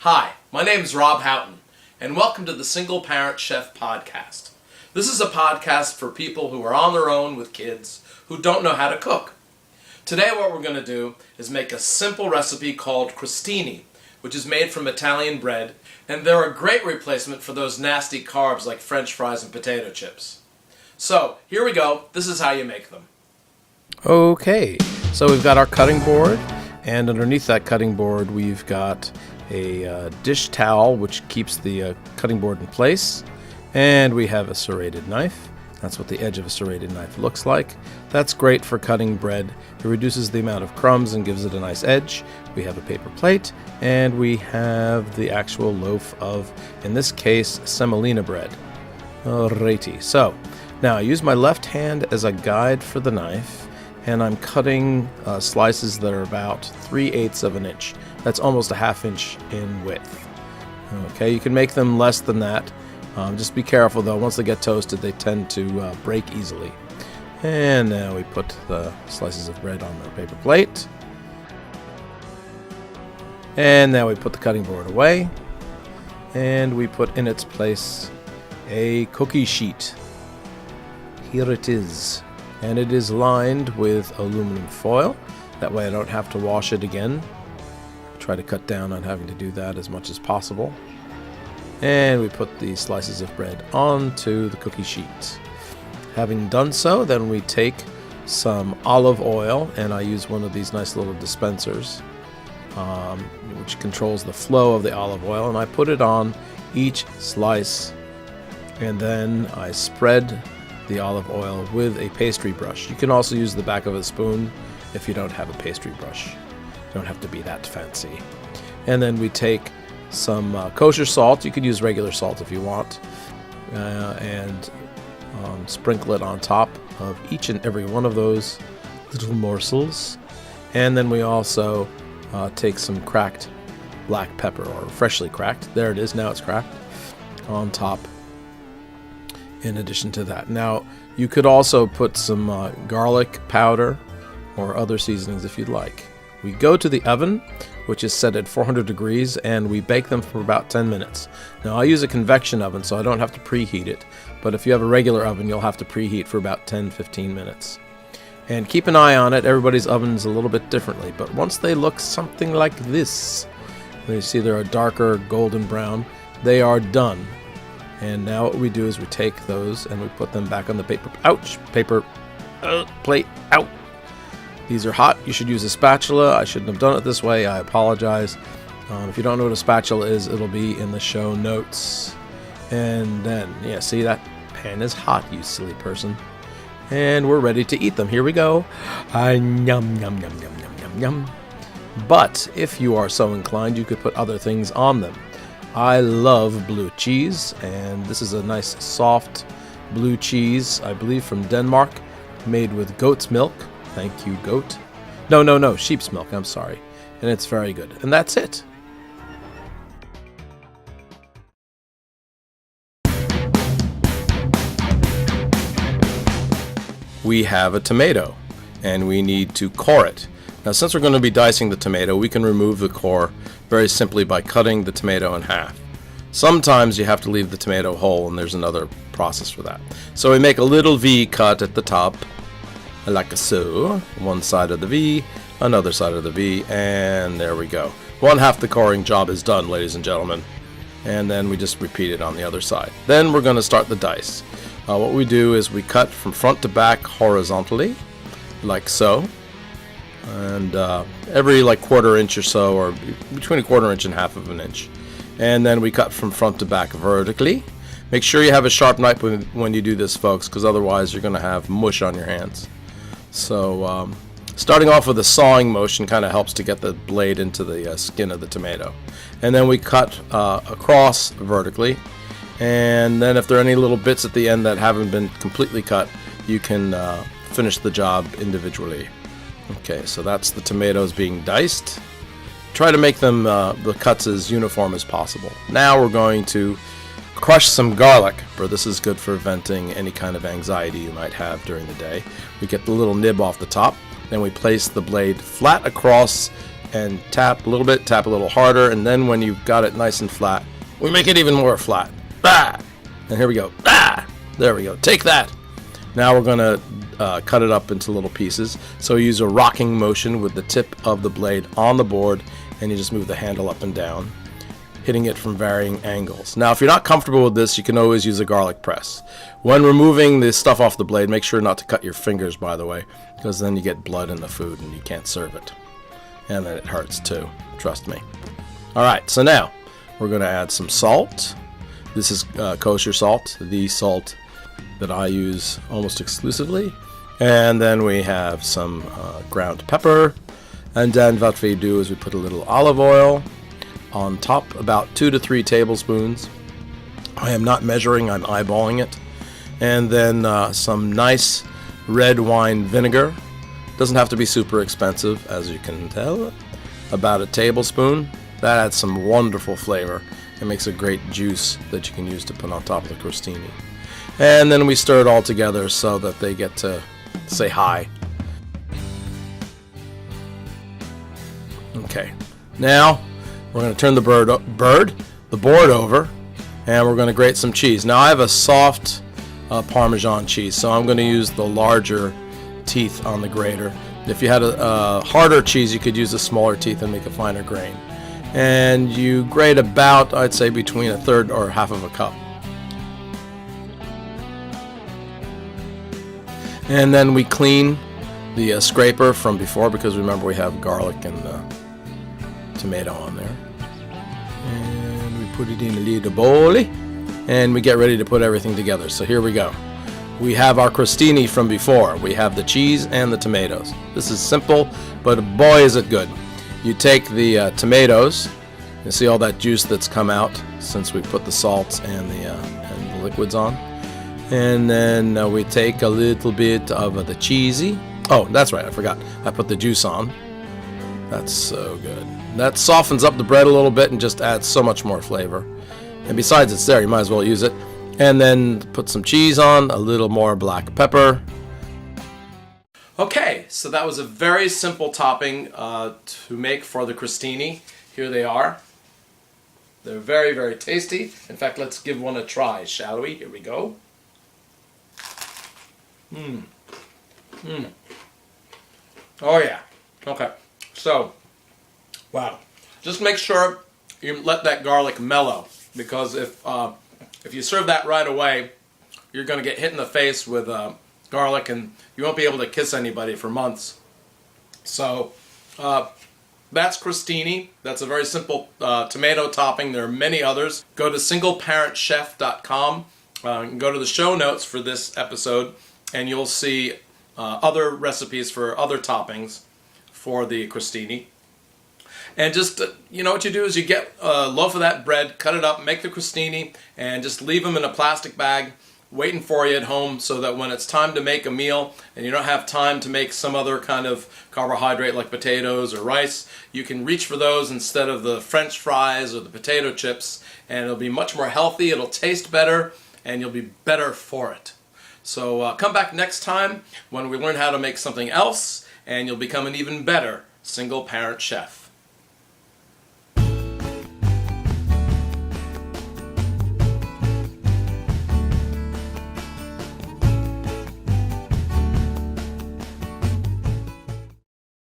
Hi, my name is Rob Houghton, and welcome to the Single Parent Chef Podcast. This is a podcast for people who are on their own with kids who don't know how to cook. Today what we're going to do is make a simple recipe called Crostini, which is made from Italian bread, and they're a great replacement for those nasty carbs like French fries and potato chips. So, here we go. This is how you make them. Okay, so we've got our cutting board, and underneath that cutting board we've got a dish towel which keeps the cutting board in place, and we have a serrated knife. That's what the edge of a serrated knife looks like. That's great for cutting bread. It reduces the amount of crumbs and gives it a nice edge. We have a paper plate, and we have the actual loaf of, in this case, semolina bread. Alrighty, so now I use my left hand as a guide for the knife, and I'm cutting slices that are about 3/8 of an inch. That's almost a ½ inch in width. Okay, you can make them less than that. Just be careful though, once they get toasted they tend to break easily. And now we put the slices of bread on the paper plate. And now we put the cutting board away. And we put in its place a cookie sheet. Here it is. And it is lined with aluminum foil. That way I don't have to wash it again. Try to cut down on having to do that as much as possible. And we put the slices of bread onto the cookie sheet. Having done so, then we take some olive oil, and I use one of these nice little dispensers, which controls the flow of the olive oil, and I put it on each slice, and then I spread the olive oil with a pastry brush. You can also use the back of a spoon if you don't have a pastry brush. You don't have to be that fancy. And then we take some kosher salt. You could use regular salt if you want, and sprinkle it on top of each and every one of those little morsels. And then we also take some cracked black pepper, or freshly cracked. There it is, now it's cracked, on top in addition to that. Now you could also put some garlic powder or other seasonings if you'd like. We go to the oven, which is set at 400 degrees, and we bake them for about 10 minutes. Now I use a convection oven, so I don't have to preheat it, but if you have a regular oven, you'll have to preheat for about 10-15 minutes. And keep an eye on it. Everybody's oven's a little bit differently, but once they look something like this, you see they're a darker golden brown, they are done. And now what we do is we take those and we put them back on the paper plate. Out. These are hot. You should use a spatula. I shouldn't have done it this way. I apologize. If you don't know what a spatula is, it'll be in the show notes. And then, yeah, see, that pan is hot, you silly person. And we're ready to eat them. Here we go. Yum, yum, yum, yum, yum, yum, yum. But if you are so inclined, you could put other things on them. I love blue cheese, and this is a nice soft blue cheese, I believe from Denmark, made with goat's milk. Thank you, goat. No, sheep's milk, I'm sorry. And it's very good. And that's it. We have a tomato, and we need to core it. Now, since we're going to be dicing the tomato, we can remove the core very simply by cutting the tomato in half. Sometimes you have to leave the tomato whole, and there's another process for that. So we make a little V cut at the top, like so. One side of the V, another side of the V, and there we go. 1/2 the coring job is done, ladies and gentlemen. And then we just repeat it on the other side. Then we're going to start the dice. What we do is we cut from front to back horizontally, like so. And every like 1/4 inch or so, or between 1/4 inch and 1/2 of an inch. And then we cut from front to back vertically. Make sure you have a sharp knife when you do this, folks, because otherwise you're going to have mush on your hands. So starting off with a sawing motion kind of helps to get the blade into the skin of the tomato. And then we cut across vertically. And then if there are any little bits at the end that haven't been completely cut, you can finish the job individually. Okay, so that's the tomatoes being diced. Try to make them the cuts as uniform as possible. Now we're going to crush some garlic, for this is good for venting any kind of anxiety you might have during the day. We get the little nib off the top, then we place the blade flat across and tap a little bit, tap a little harder, and then when you've got it nice and flat, we make it even more flat. Ah! And here we go. Ah! There we go. Take that! Now we're going to cut it up into little pieces. So you use a rocking motion with the tip of the blade on the board, and you just move the handle up and down, hitting it from varying angles. Now, if you're not comfortable with this, you can always use a garlic press. When removing the stuff off the blade, make sure not to cut your fingers, by the way, because then you get blood in the food and you can't serve it. And then it hurts too, trust me. Alright, so now we're going to add some salt. This is kosher salt, the salt that I use almost exclusively. And then we have some ground pepper. And then what we do is we put a little olive oil on top, about 2 to 3 tablespoons. I am not measuring, I'm eyeballing it. And then some nice red wine vinegar. Doesn't have to be super expensive, as you can tell. About a tablespoon. That adds some wonderful flavor. It makes a great juice that you can use to put on top of the crostini. And then we stir it all together so that they get to say hi. Okay, now we're going to turn the board over, and we're going to grate some cheese. Now I have a soft Parmesan cheese, so I'm going to use the larger teeth on the grater. If you had a harder cheese, you could use the smaller teeth and make a finer grain. And you grate about, I'd say, between a third or half of a cup. And then we clean the scraper from before, because remember we have garlic and tomato on there. And we put it in a little bowl, and we get ready to put everything together. So here we go. We have our crostini from before. We have the cheese and the tomatoes. This is simple, but boy is it good. You take the tomatoes, you see all that juice that's come out since we put the salts and the liquids on. And then we take a little bit of the cheesy. Oh, that's right, I forgot. I put the juice on. That's so good. That softens up the bread a little bit and just adds so much more flavor. And besides, it's there, you might as well use it. And then put some cheese on, a little more black pepper. Okay, so that was a very simple topping to make for the crostini. Here they are. They're very, very tasty. In fact, let's give one a try, shall we? Here we go. Oh yeah. Okay. So, wow. Just make sure you let that garlic mellow, because if you serve that right away, you're going to get hit in the face with garlic, and you won't be able to kiss anybody for months. So, that's crostini. That's a very simple tomato topping. There are many others. Go to singleparentchef.com and go to the show notes for this episode, and you'll see other recipes for other toppings for the crostini. And just, you know what you do is you get a loaf of that bread, cut it up, make the crostini, and just leave them in a plastic bag waiting for you at home, so that when it's time to make a meal and you don't have time to make some other kind of carbohydrate like potatoes or rice, you can reach for those instead of the French fries or the potato chips, and it'll be much more healthy, it'll taste better, and you'll be better for it. So come back next time when we learn how to make something else, and you'll become an even better single parent chef.